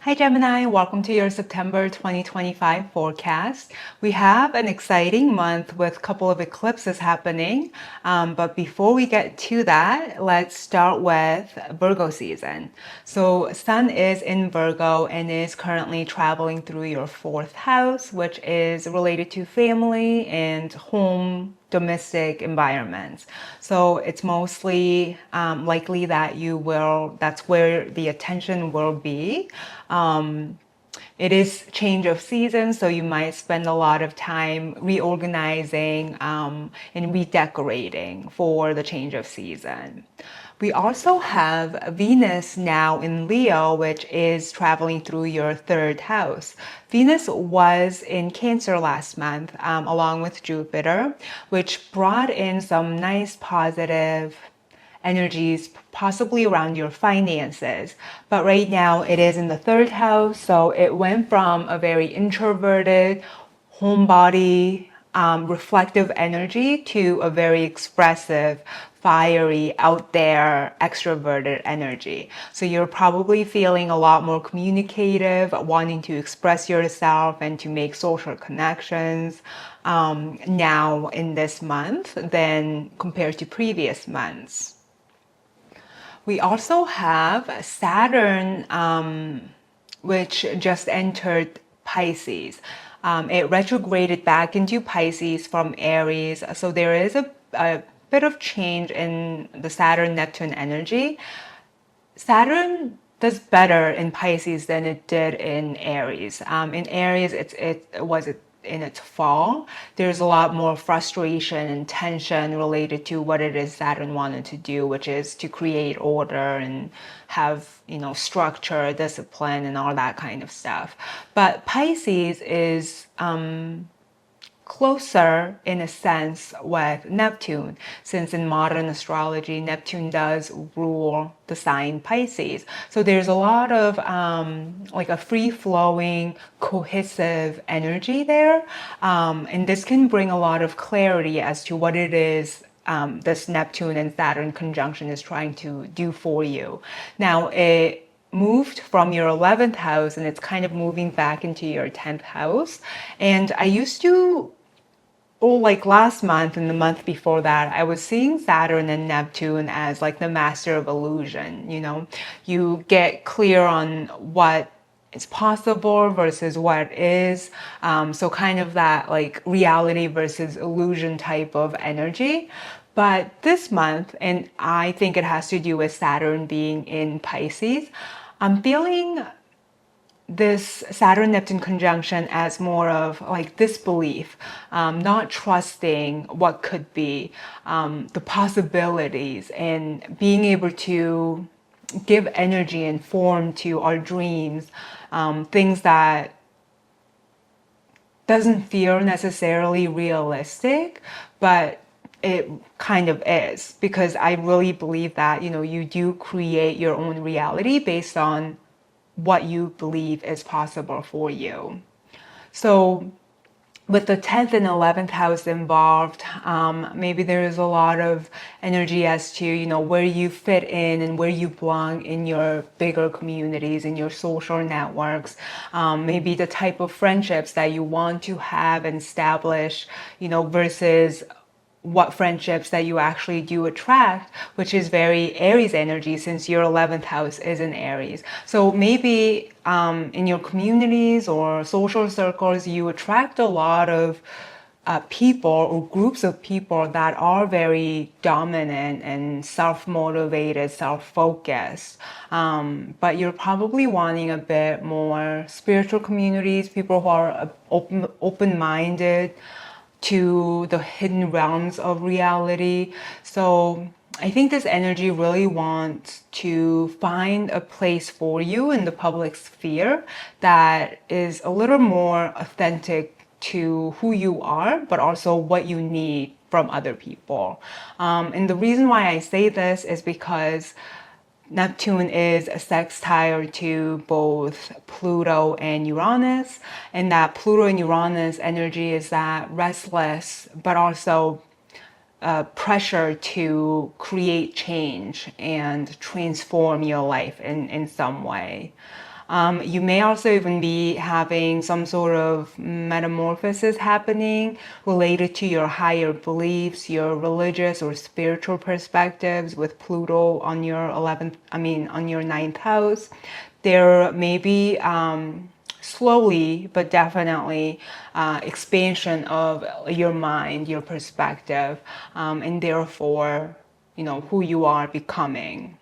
Hi Gemini, welcome to your September 2025 forecast. We have an exciting month with a couple of eclipses happening. But before we get to that, let's start with Virgo season. So Sun is in Virgo and is currently traveling through your fourth house, which is related to family and home domestic environments. So it's mostly likely that that's where the attention will be. Um, it is change of season, so you might spend a lot of time reorganizing and redecorating for the change of season. We also have Venus now in Leo, which is traveling through your third house. Venus was in Cancer last month, along with Jupiter, which brought in some nice positive energies, possibly around your finances. But right now it is in the third house, so it went from a very introverted, homebody, reflective energy to a very expressive, fiery, out there, extroverted energy. So you're probably feeling a lot more communicative, wanting to express yourself and to make social connections now in this month than compared to previous months. We also have Saturn, which just entered Pisces. It retrograded back into Pisces from Aries. So there is a bit of change in the Saturn-Neptune energy. Saturn does better in Pisces than it did in Aries. In Aries, it was in its fall. There's a lot more frustration and tension related to what it is Saturn wanted to do, which is to create order and have, structure, discipline, and all that kind of stuff. But Pisces is closer in a sense with Neptune, since in modern astrology, Neptune does rule the sign Pisces. So there's a lot of like a free flowing, cohesive energy there. And this can bring a lot of clarity as to what it is this Neptune and Saturn conjunction is trying to do for you. Now, it moved from your 11th house and it's kind of moving back into your 10th house. And I used to like last month and the month before that, I was seeing Saturn and Neptune as like the master of illusion. You get clear on what is possible versus what is. So kind of that like reality versus illusion type of energy. But this month, and I think it has to do with Saturn being in Pisces, I'm feeling this Saturn Neptune conjunction as more of like disbelief, not trusting what could be, the possibilities, and being able to give energy and form to our dreams, things that doesn't feel necessarily realistic, but it kind of is, because I really believe that, you do create your own reality based on what you believe is possible for you. So with the 10th and 11th house involved, maybe there is a lot of energy as to, where you fit in and where you belong in your bigger communities, in your social networks, maybe the type of friendships that you want to have and establish, versus what friendships that you actually do attract, which is very Aries energy, since your 11th house is in Aries. So maybe in your communities or social circles, you attract a lot of people or groups of people that are very dominant and self-motivated, self-focused. But you're probably wanting a bit more spiritual communities, people who are open-minded, to the hidden realms of reality. So I think this energy really wants to find a place for you in the public sphere that is a little more authentic to who you are, but also what you need from other people. And the reason why I say this is because Neptune is a sextile to both Pluto and Uranus, and that Pluto and Uranus energy is that restless, but also pressure to create change and transform your life in some way. You may also even be having some sort of metamorphosis happening related to your higher beliefs, your religious or spiritual perspectives with Pluto on your 11th, on your ninth house. There may be slowly but definitely expansion of your mind, your perspective, and therefore, who you are becoming.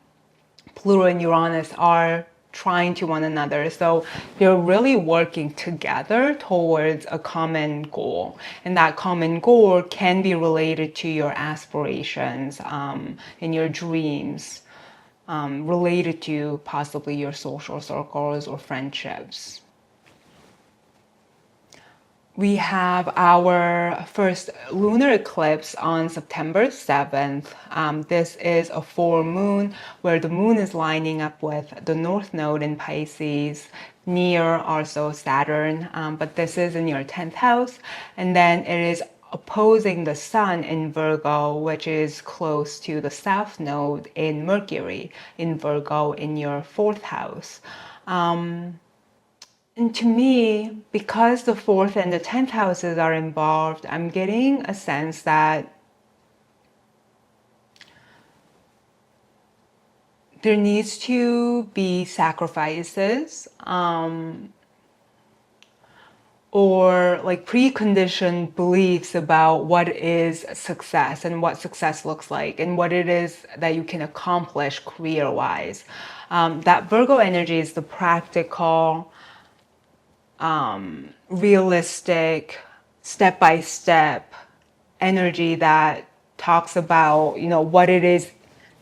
Pluto and Uranus are trying to one another. So they're really working together towards a common goal. And that common goal can be related to your aspirations and your dreams, related to possibly your social circles or friendships. We have our first lunar eclipse on September 7th. This is a full moon where the moon is lining up with the North Node in Pisces, near also Saturn, but this is in your 10th house. And then it is opposing the sun in Virgo, which is close to the South Node in Mercury in Virgo in your 4th house. And to me, because the 4th and the 10th houses are involved, I'm getting a sense that there needs to be sacrifices, or like preconditioned beliefs about what is success and what success looks like and what it is that you can accomplish career-wise. That Virgo energy is the practical, realistic, step-by-step energy that talks about, what it is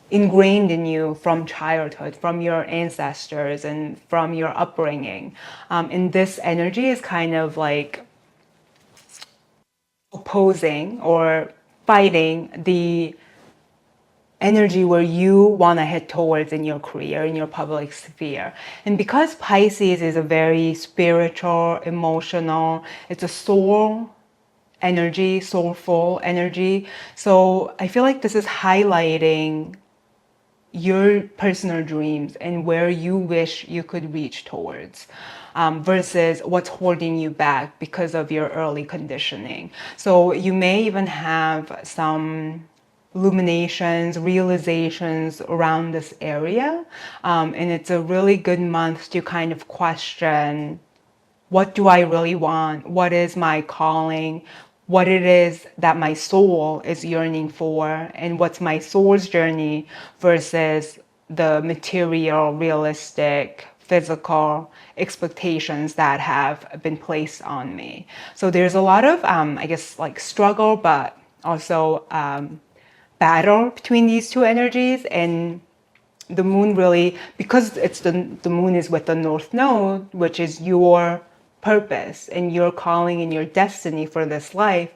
ingrained in you from childhood, from your ancestors and from your upbringing. And this energy is kind of like opposing or fighting the energy where you want to head towards in your career, in your public sphere. And because Pisces is a very spiritual, emotional, it's a soul energy, soulful energy. So I feel like this is highlighting your personal dreams and where you wish you could reach towards, versus what's holding you back because of your early conditioning. So you may even have some illuminations, realizations around this area. And it's a really good month to kind of question, what do I really want? What is my calling? What it is that my soul is yearning for? And what's my soul's journey versus the material, realistic, physical expectations that have been placed on me. So there's a lot of, I guess, like struggle, but also battle between these two energies. And the moon really, because it's the moon is with the North Node, which is your purpose and your calling and your destiny for this life,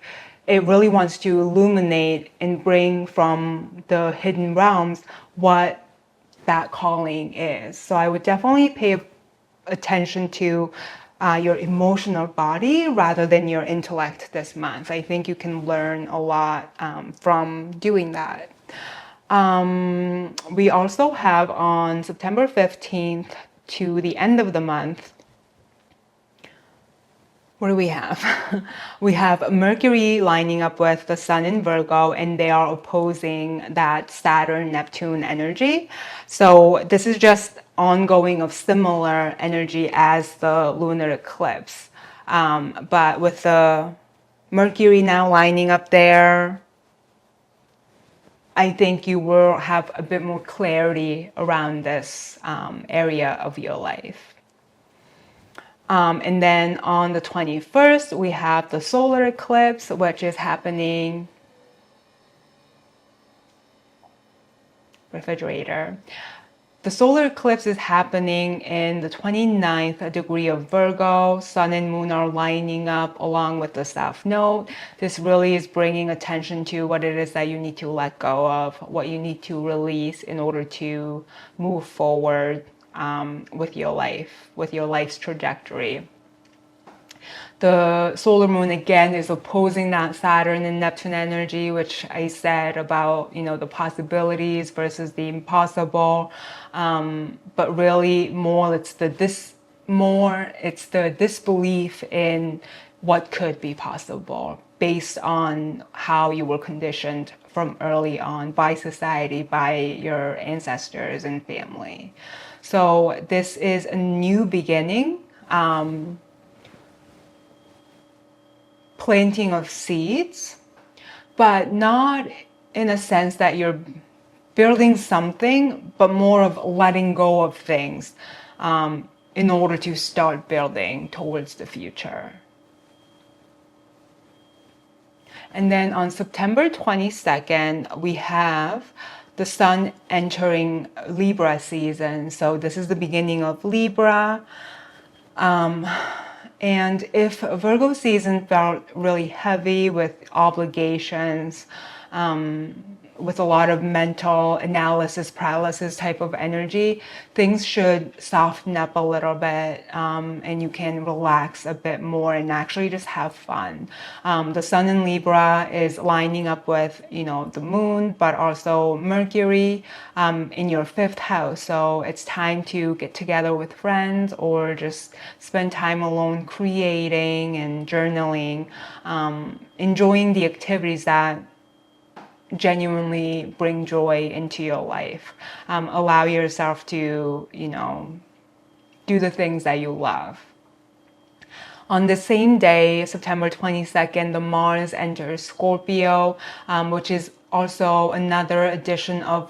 it really wants to illuminate and bring from the hidden realms what that calling is. So I would definitely pay attention to your emotional body rather than your intellect this month. I think you can learn a lot from doing that. We also have on September 15th to the end of the month, what do we have? We have Mercury lining up with the Sun in Virgo, and they are opposing that Saturn-Neptune energy. So this is just ongoing of similar energy as the lunar eclipse. But with the Mercury now lining up there, I think you will have a bit more clarity around this area of your life. And then on the 21st, we have the solar eclipse, which is happening, refrigerator. The solar eclipse is happening in the 29th degree of Virgo. Sun and moon are lining up along with the South Node. This really is bringing attention to what it is that you need to let go of, what you need to release in order to move forward with your life, with your life's trajectory. The solar moon again is opposing that Saturn and Neptune energy, which I said about, the possibilities versus the impossible. But really more it's the more it's the disbelief in what could be possible based on how you were conditioned from early on by society, by your ancestors and family. So this is a new beginning, planting of seeds, but not in a sense that you're building something, but more of letting go of things in order to start building towards the future. And then on September 22nd, we have the sun entering Libra season. So this is the beginning of Libra. And if Virgo season felt really heavy with obligations, with a lot of mental analysis paralysis type of energy, things should soften up a little bit, and you can relax a bit more and actually just have fun. The sun in Libra is lining up with, the moon, but also Mercury in your 5th house. So it's time to get together with friends or just spend time alone creating and journaling, enjoying the activities that genuinely bring joy into your life. Allow yourself to, do the things that you love. On the same day, September 22nd, the Mars enters Scorpio, which is also another addition of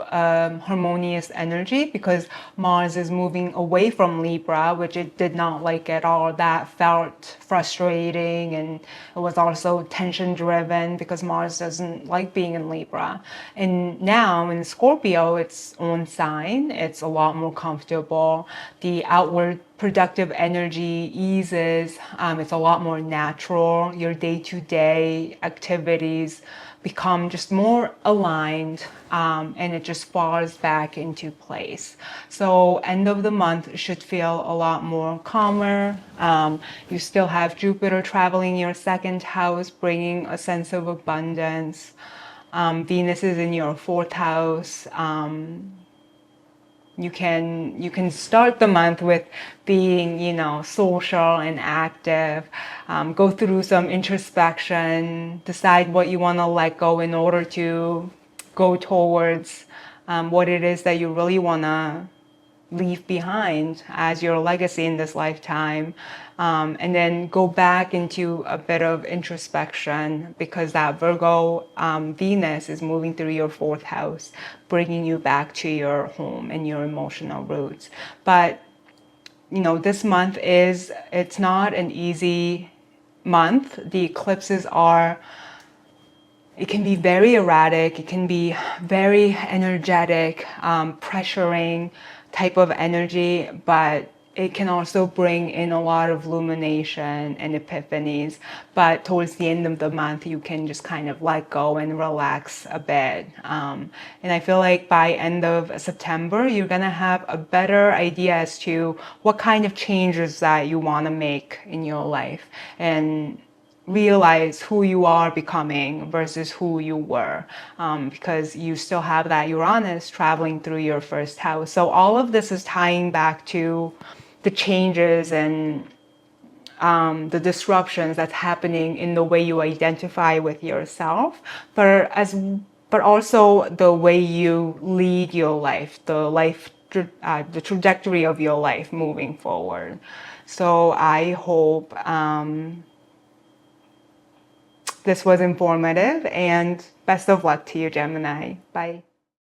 harmonious energy because Mars is moving away from Libra, which it did not like at all. That felt frustrating, and it was also tension driven because Mars doesn't like being in Libra. And now in Scorpio, its own sign, it's a lot more comfortable. The outward productive energy eases. It's a lot more natural. Your day-to-day activities become just more aligned, and it just falls back into place. So end of the month should feel a lot more calmer. You still have Jupiter traveling your 2nd house, bringing a sense of abundance. Venus is in your 4th house. You can start the month with being, social and active, go through some introspection, decide what you want to let go in order to go towards what it is that you really want to leave behind as your legacy in this lifetime, and then go back into a bit of introspection because that Virgo Venus is moving through your 4th house, bringing you back to your home and your emotional roots. But this month it's not an easy month. The eclipses it can be very erratic, it can be very energetic, pressuring type of energy, but it can also bring in a lot of illumination and epiphanies. But towards the end of the month, you can just kind of let go and relax a bit. And I feel like by end of September, you're gonna have a better idea as to what kind of changes that you wanna make in your life and realize who you are becoming versus who you were, because you still have that Uranus traveling through your 1st house. So all of this is tying back to the changes and the disruptions that's happening in the way you identify with yourself, but also the way you lead your life, the trajectory of your life moving forward. So I hope this was informative, and best of luck to you, Gemini. Bye.